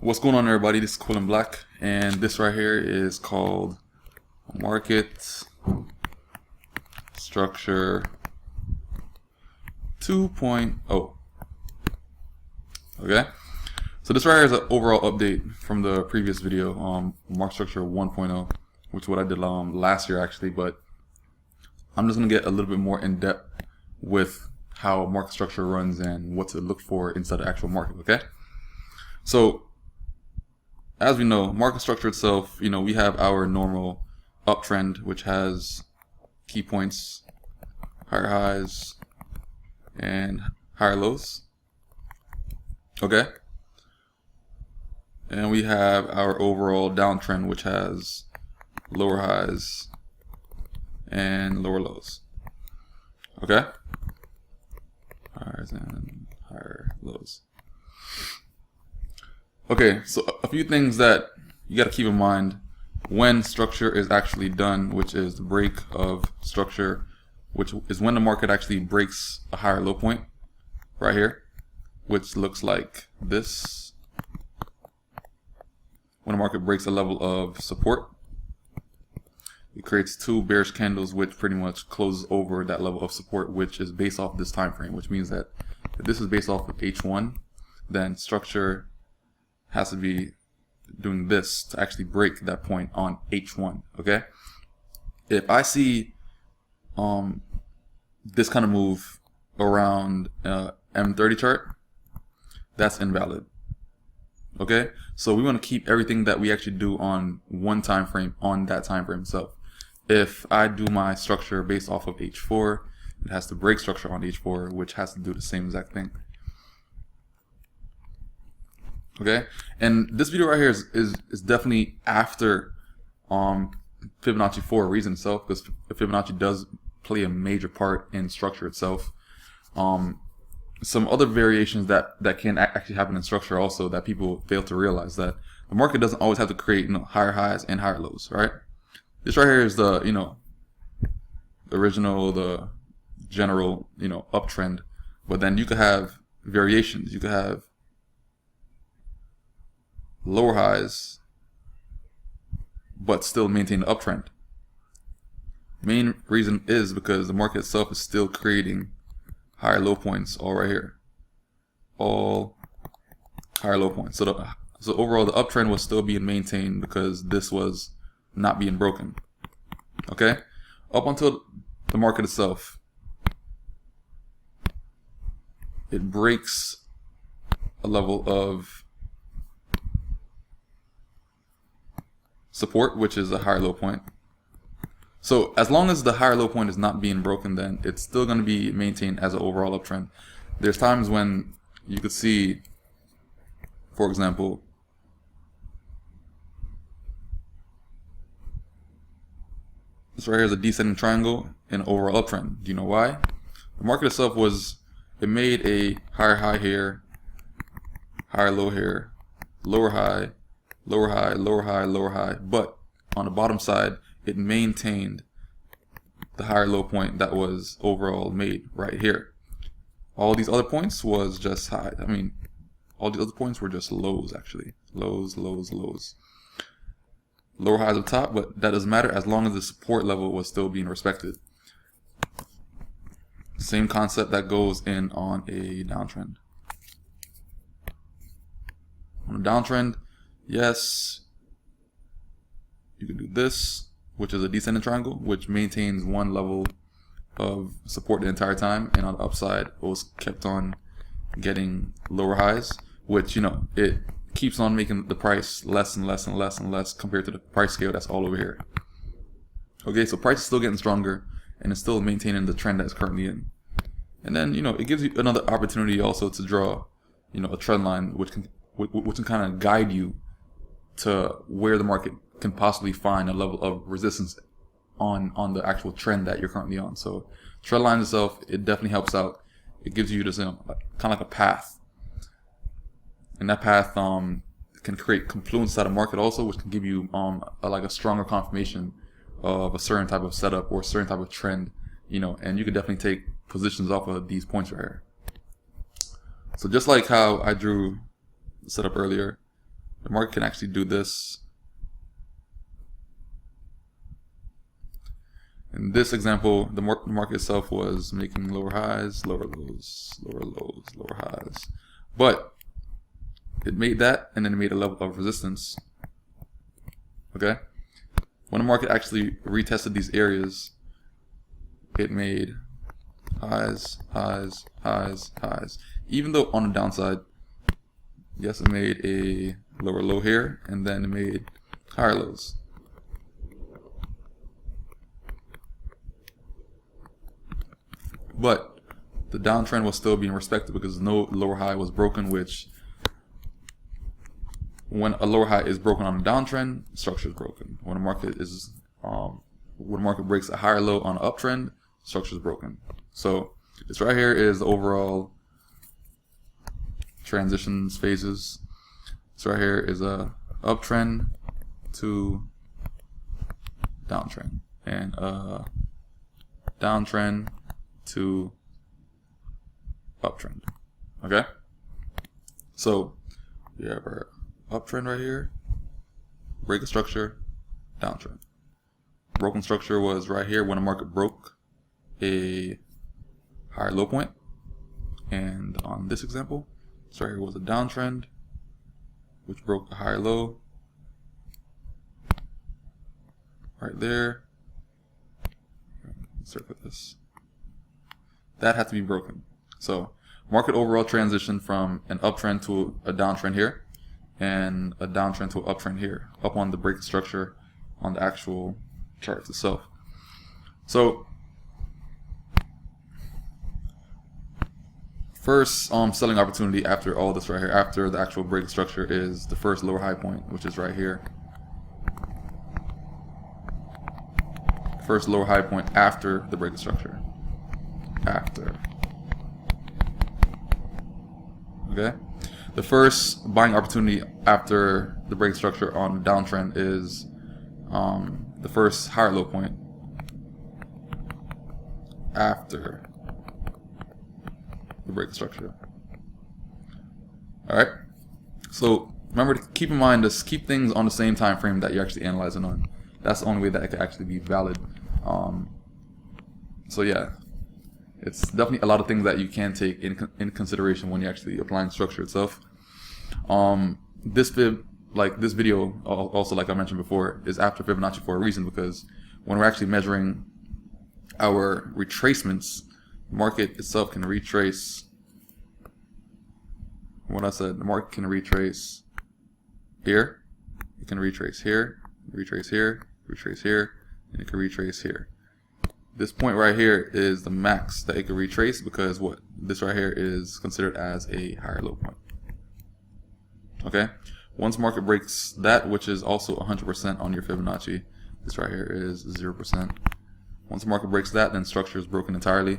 What's going on, everybody? This is Quillen Black, and this right here is called Market Structure 2.0. Okay, so this right here is an overall update from the previous video, Market Structure 1.0, which is what I did last year actually, but I'm just gonna get a little bit more in depth with how market structure runs and what to look for inside the actual market. Okay, so as we know, market structure itself, we have our normal uptrend, which has key points, higher highs, and higher lows. Okay. And we have our overall downtrend, which has lower highs and lower lows. Okay. Highs and higher lows. Okay, so a few things that you got to keep in mind when structure is actually done, which is the break of structure, which is when the market actually breaks a higher low point right here, which looks like this. When the market breaks a level of support, it creates two bearish candles, which pretty much closes over that level of support, which is based off this time frame, which means that if this is based off of H1, then structure has to be doing this to actually break that point on H1. Okay, if I see this kind of move around M30 chart, that's invalid. Okay, so we want to keep everything that we actually do on one time frame on that time frame itself. If I do my structure based off of H4, it has to break structure on H4, which has to do the same exact thing. Okay, and this video right here is definitely after Fibonacci for a reason itself, because Fibonacci does play a major part in structure itself. Some other variations that can actually happen in structure also that people fail to realize, that the market doesn't always have to create higher highs and higher lows, right? This right here is the the original, the general uptrend, but then you could have variations. You could have lower highs but still maintain the uptrend. Main reason is because the market itself is still creating higher low points all right here, all higher low points. So overall the uptrend was still being maintained because this was not being broken. Okay, up until the market itself, it breaks a level of support, which is a higher low point. So as long as the higher low point is not being broken, then it's still going to be maintained as an overall uptrend. There's times when you could see, for example, this right here is a descending triangle in an overall uptrend. Do you know why? The market itself it made a higher high here, higher low here, lower high, lower high, lower high, lower high, but on the bottom side it maintained the higher low point that was overall made right here. All these other points was just high. I mean, all the other points were just lows actually. Lows, lows, lows. Lower highs up top, but that doesn't matter as long as the support level was still being respected. Same concept that goes in on a downtrend. On a downtrend, yes, you can do this, which is a descending triangle, which maintains one level of support the entire time, and on the upside it was kept on getting lower highs, which it keeps on making the price less and less and less and less compared to the price scale that's all over here. Okay, so price is still getting stronger and it's still maintaining the trend that's currently in. And then it gives you another opportunity also to draw a trend line which can kind of guide you to where the market can possibly find a level of resistance on the actual trend that you're currently on. So trend line itself, it definitely helps out. It gives you this kind of like a path, and that path can create confluence out of market also, which can give you like a stronger confirmation of a certain type of setup or a certain type of trend, and you could definitely take positions off of these points right here. So just like how I drew the setup earlier, the market can actually do this. In this example, the market itself was making lower highs, lower lows, lower lows, lower highs. But it made that, and then it made a level of resistance. Okay? When the market actually retested these areas, it made highs, highs, highs, highs. Even though on the downside, yes, it made a lower low here, and then it made higher lows. But the downtrend was still being respected because no lower high was broken, which when a lower high is broken on a downtrend, structure is broken. When a market is when a market breaks a higher low on an uptrend, structure is broken. So this right here is the overall transitions phases. This right here is a uptrend to downtrend, and a downtrend to uptrend. Okay, so we have our uptrend right here, break a structure, downtrend. Broken structure was right here when the market broke a higher low point, and on this example, this right here was a downtrend which broke a higher low right there. Circle this. That had to be broken. So market overall transitioned from an uptrend to a downtrend here, and a downtrend to an uptrend here, up on the break structure on the actual chart itself. So first selling opportunity after all this right here, after the actual break structure, is the first lower high point, which is right here. First lower high point after the break structure. After. Okay? The first buying opportunity after the break structure on the downtrend is the first higher low point after the break structure. Alright? So remember to keep in mind, just keep things on the same time frame that you're actually analyzing on. That's the only way that it can actually be valid. So yeah, it's definitely a lot of things that you can take in consideration when you're actually applying structure itself. This video, also like I mentioned before, is after Fibonacci for a reason, because when we're actually measuring our retracements, the market itself can retrace what I said. The market can retrace here, it can retrace here, retrace here, retrace here, and it can retrace here. This point right here is the max that it can retrace, because what this right here is considered as a higher low point. Okay, once market breaks that, which is also 100% on your Fibonacci, this right here is 0%. Once the market breaks that, then structure is broken entirely,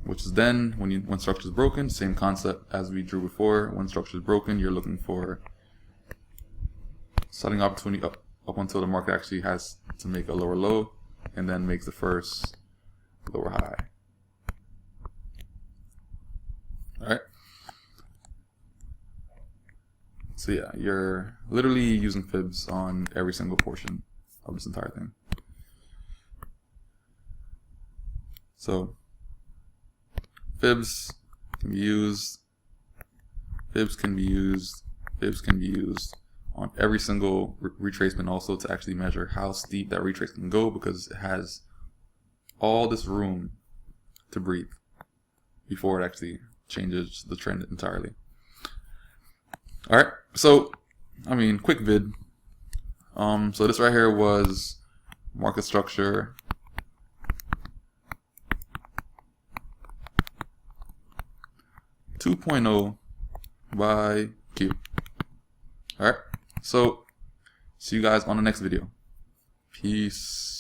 which is then when structure is broken, same concept as we drew before. When structure is broken, you're looking for selling opportunity up until the market actually has to make a lower low, and then makes the first lower high. Alright? So yeah, you're literally using fibs on every single portion of this entire thing. So fibs can be used, fibs can be used, fibs can be used on every single retracement, also to actually measure how steep that retrace can go, because it has all this room to breathe before it actually changes the trend entirely. Alright, so I mean, quick vid. So this right here was market structure, (2.0) by Q. Alright, so see you guys on the next video. Peace.